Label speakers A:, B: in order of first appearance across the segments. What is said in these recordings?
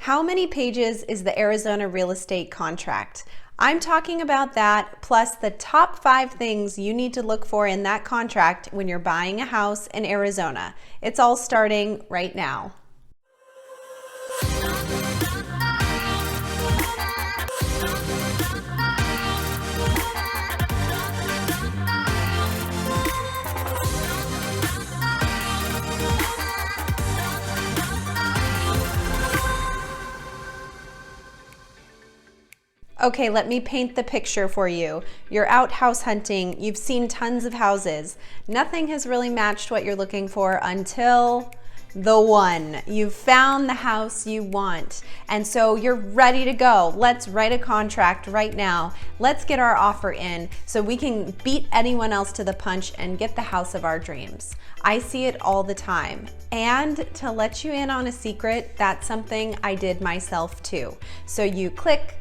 A: How many pages is the Arizona real estate contract? I'm talking about that, plus the top 5 things you need to look for in that contract when you're buying a house in Arizona. It's all starting right now. Okay, let me paint the picture for you. You're out house hunting, you've seen tons of houses. Nothing has really matched what you're looking for until the one. You've found the house you want, and so you're ready to go. Let's write a contract right now. Let's get our offer in so we can beat anyone else to the punch and get the house of our dreams. I see it all the time. And to let you in on a secret, that's something I did myself too. So you click,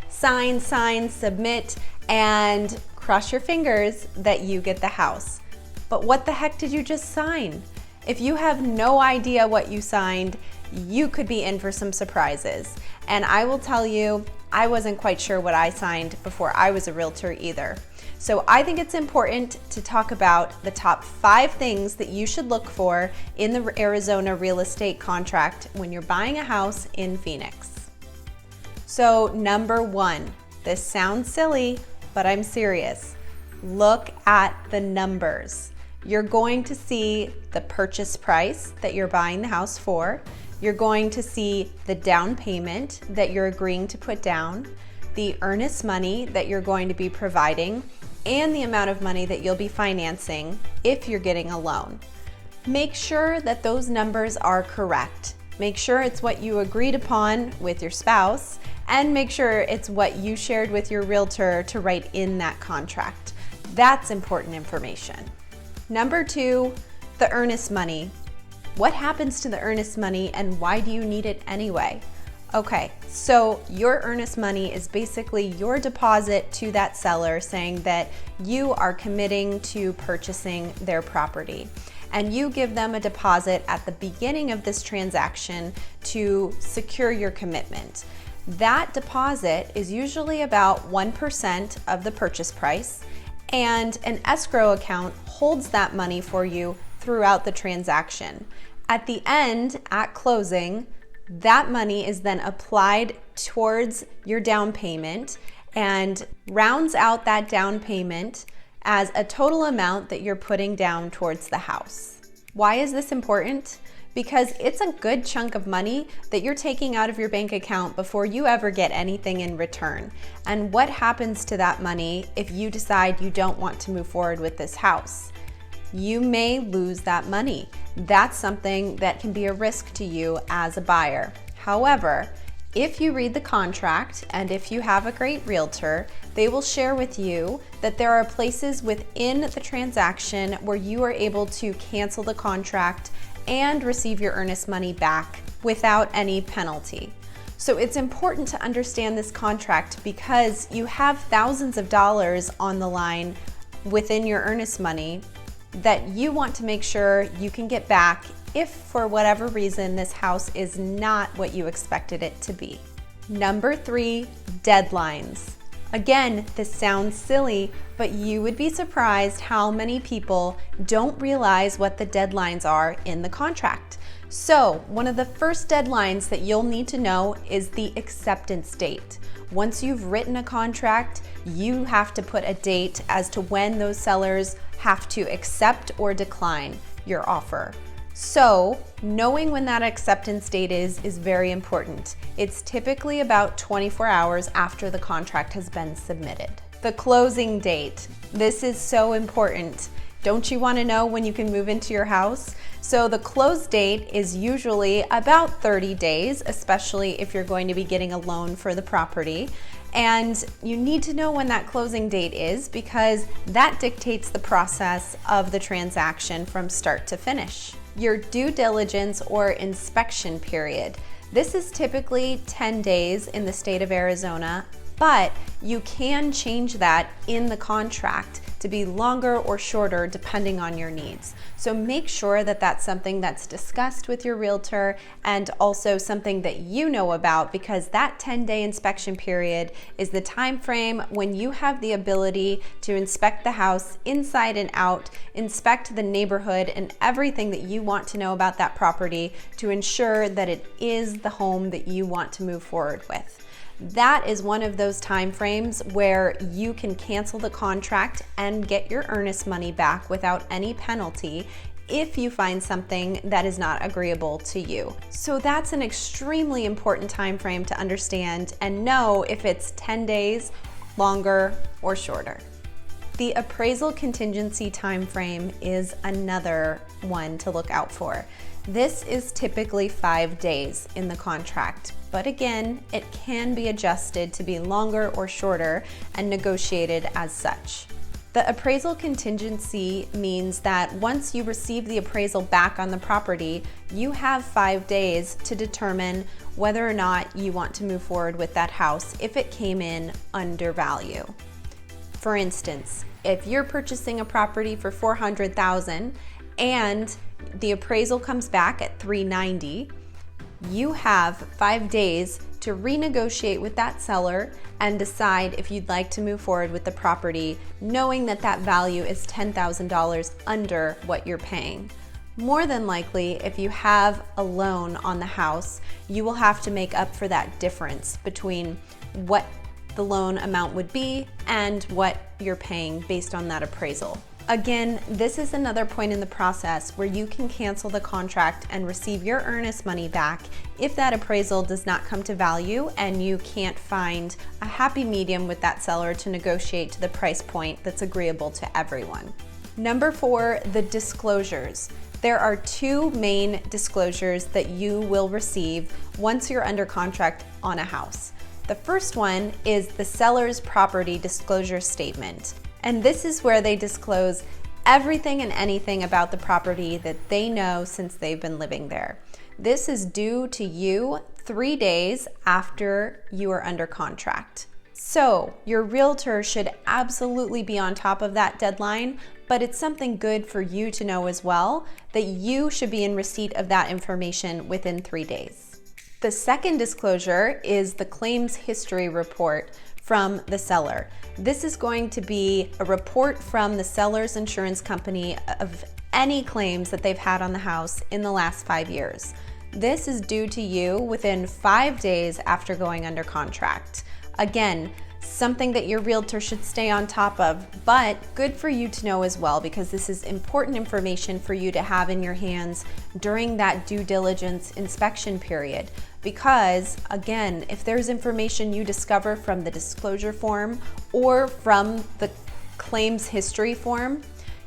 A: sign, submit, and cross your fingers that you get the house. But what the heck did you just sign? If you have no idea what you signed, you could be in for some surprises. And I will tell you, I wasn't quite sure what I signed before I was a realtor either. So I think it's important to talk about the top 5 things that you should look for in the Arizona real estate contract when you're buying a house in Phoenix. So number 1, this sounds silly, but I'm serious. Look at the numbers. You're going to see the purchase price that you're buying the house for. You're going to see the down payment that you're agreeing to put down, the earnest money that you're going to be providing, and the amount of money that you'll be financing if you're getting a loan. Make sure that those numbers are correct. Make sure it's what you agreed upon with your spouse, and make sure it's what you shared with your realtor to write in that contract. That's important information. Number 2, the earnest money. What happens to the earnest money and why do you need it anyway? Okay, so your earnest money is basically your deposit to that seller saying that you are committing to purchasing their property. And you give them a deposit at the beginning of this transaction to secure your commitment. That deposit is usually about 1% of the purchase price, and an escrow account holds that money for you throughout the transaction. At the end, at closing, that money is then applied towards your down payment and rounds out that down payment as a total amount that you're putting down towards the house. Why is this important? Because it's a good chunk of money that you're taking out of your bank account before you ever get anything in return. And what happens to that money if you decide you don't want to move forward with this house? You may lose that money. That's something that can be a risk to you as a buyer. However, if you read the contract and if you have a great realtor, they will share with you that there are places within the transaction where you are able to cancel the contract and receive your earnest money back without any penalty. So it's important to understand this contract because you have thousands of dollars on the line within your earnest money that you want to make sure you can get back if for whatever reason this house is not what you expected it to be. Number 3, deadlines. Again, this sounds silly, but you would be surprised how many people don't realize what the deadlines are in the contract. So one of the first deadlines that you'll need to know is the acceptance date. Once you've written a contract, you have to put a date as to when those sellers have to accept or decline your offer. So knowing when that acceptance date is very important. It's typically about 24 hours after the contract has been submitted. The closing date. This is so important. Don't you want to know when you can move into your house? So the close date is usually about 30 days, especially if you're going to be getting a loan for the property. And you need to know when that closing date is because that dictates the process of the transaction from start to finish. Your due diligence or inspection period. This is typically 10 days in the state of Arizona, but you can change that in the contract to be longer or shorter depending on your needs. So make sure that that's something that's discussed with your realtor and also something that you know about, because that 10-day inspection period is the time frame when you have the ability to inspect the house inside and out, inspect the neighborhood and everything that you want to know about that property to ensure that it is the home that you want to move forward with. That is one of those time frames where you can cancel the contract and get your earnest money back without any penalty if you find something that is not agreeable to you. So that's an extremely important time frame to understand and know if it's 10 days, longer, or shorter. The appraisal contingency time frame is another one to look out for. This is typically 5 days in the contract, but again, it can be adjusted to be longer or shorter and negotiated as such. The appraisal contingency means that once you receive the appraisal back on the property, you have 5 days to determine whether or not you want to move forward with that house if it came in under value. For instance, if you're purchasing a property for $400,000 and the appraisal comes back at $390,000, you have 5 days to renegotiate with that seller and decide if you'd like to move forward with the property, knowing that that value is $10,000 under what you're paying. More than likely, if you have a loan on the house, you will have to make up for that difference between what the loan amount would be and what you're paying based on that appraisal. Again, this is another point in the process where you can cancel the contract and receive your earnest money back if that appraisal does not come to value and you can't find a happy medium with that seller to negotiate to the price point that's agreeable to everyone. Number 4, the disclosures. There are 2 main disclosures that you will receive once you're under contract on a house. The first one is the seller's property disclosure statement. And this is where they disclose everything and anything about the property that they know since they've been living there. This is due to you 3 days after you are under contract. So your realtor should absolutely be on top of that deadline, but it's something good for you to know as well, that you should be in receipt of that information within 3 days. The second disclosure is the claims history report from the seller. This is going to be a report from the seller's insurance company of any claims that they've had on the house in the last 5 years. This is due to you within 5 days after going under contract. Again, something that your realtor should stay on top of, but good for you to know as well, because this is important information for you to have in your hands during that due diligence inspection period. Because again, if there's information you discover from the disclosure form or from the claims history form,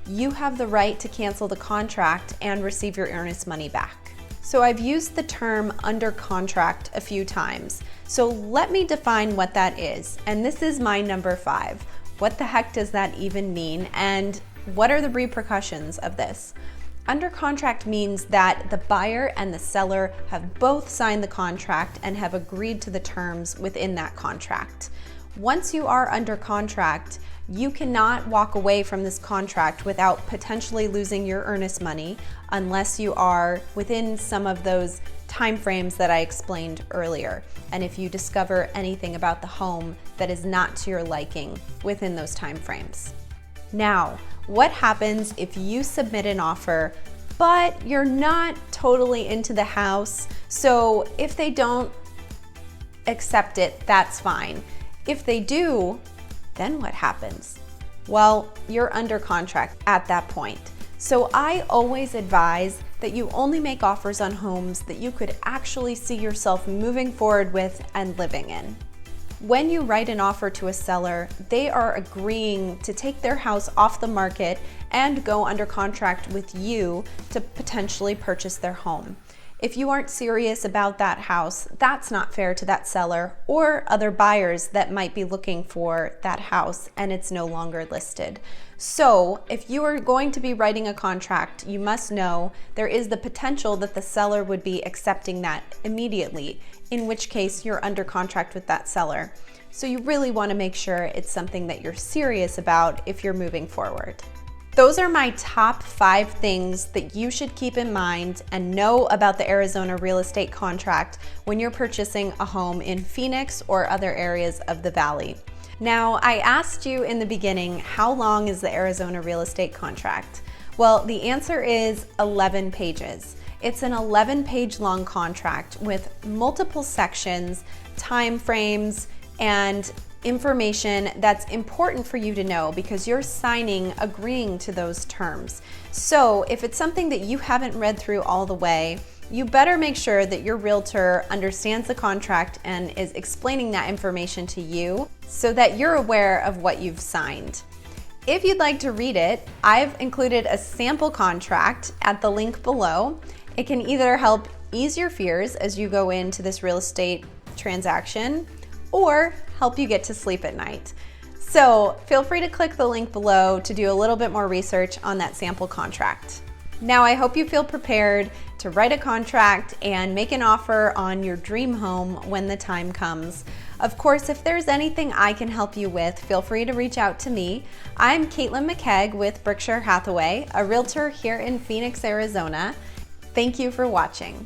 A: you have the right to cancel the contract and receive your earnest money back. So I've used the term under contract a few times. So let me define what that is. And this is my number 5. What the heck does that even mean? And what are the repercussions of this? Under contract means that the buyer and the seller have both signed the contract and have agreed to the terms within that contract. Once you are under contract, you cannot walk away from this contract without potentially losing your earnest money unless you are within some of those time frames that I explained earlier. And if you discover anything about the home that is not to your liking within those time frames. Now, what happens if you submit an offer, but you're not totally into the house? So if they don't accept it, that's fine. If they do, then what happens? Well, you're under contract at that point. So I always advise that you only make offers on homes that you could actually see yourself moving forward with and living in. When you write an offer to a seller, they are agreeing to take their house off the market and go under contract with you to potentially purchase their home. If you aren't serious about that house, that's not fair to that seller or other buyers that might be looking for that house and it's no longer listed. So if you are going to be writing a contract, you must know there is the potential that the seller would be accepting that immediately, in which case you're under contract with that seller. So you really want to make sure it's something that you're serious about if you're moving forward. Those are my top 5 things that you should keep in mind and know about the Arizona real estate contract when you're purchasing a home in Phoenix or other areas of the Valley. Now, I asked you in the beginning, how long is the Arizona real estate contract? Well, the answer is 11 pages. It's an 11-page long contract with multiple sections, time frames, and information that's important for you to know because you're agreeing to those terms. So if it's something that you haven't read through all the way, you better make sure that your realtor understands the contract and is explaining that information to you so that you're aware of what you've signed. If you'd like to read it, I've included a sample contract at the link below. It can either help ease your fears as you go into this real estate transaction or help you get to sleep at night. So feel free to click the link below to do a little bit more research on that sample contract. Now, I hope you feel prepared to write a contract and make an offer on your dream home when the time comes. Of course, if there's anything I can help you with, feel free to reach out to me. I'm Caitlin McKegg with Berkshire Hathaway, a realtor here in Phoenix, Arizona. Thank you for watching.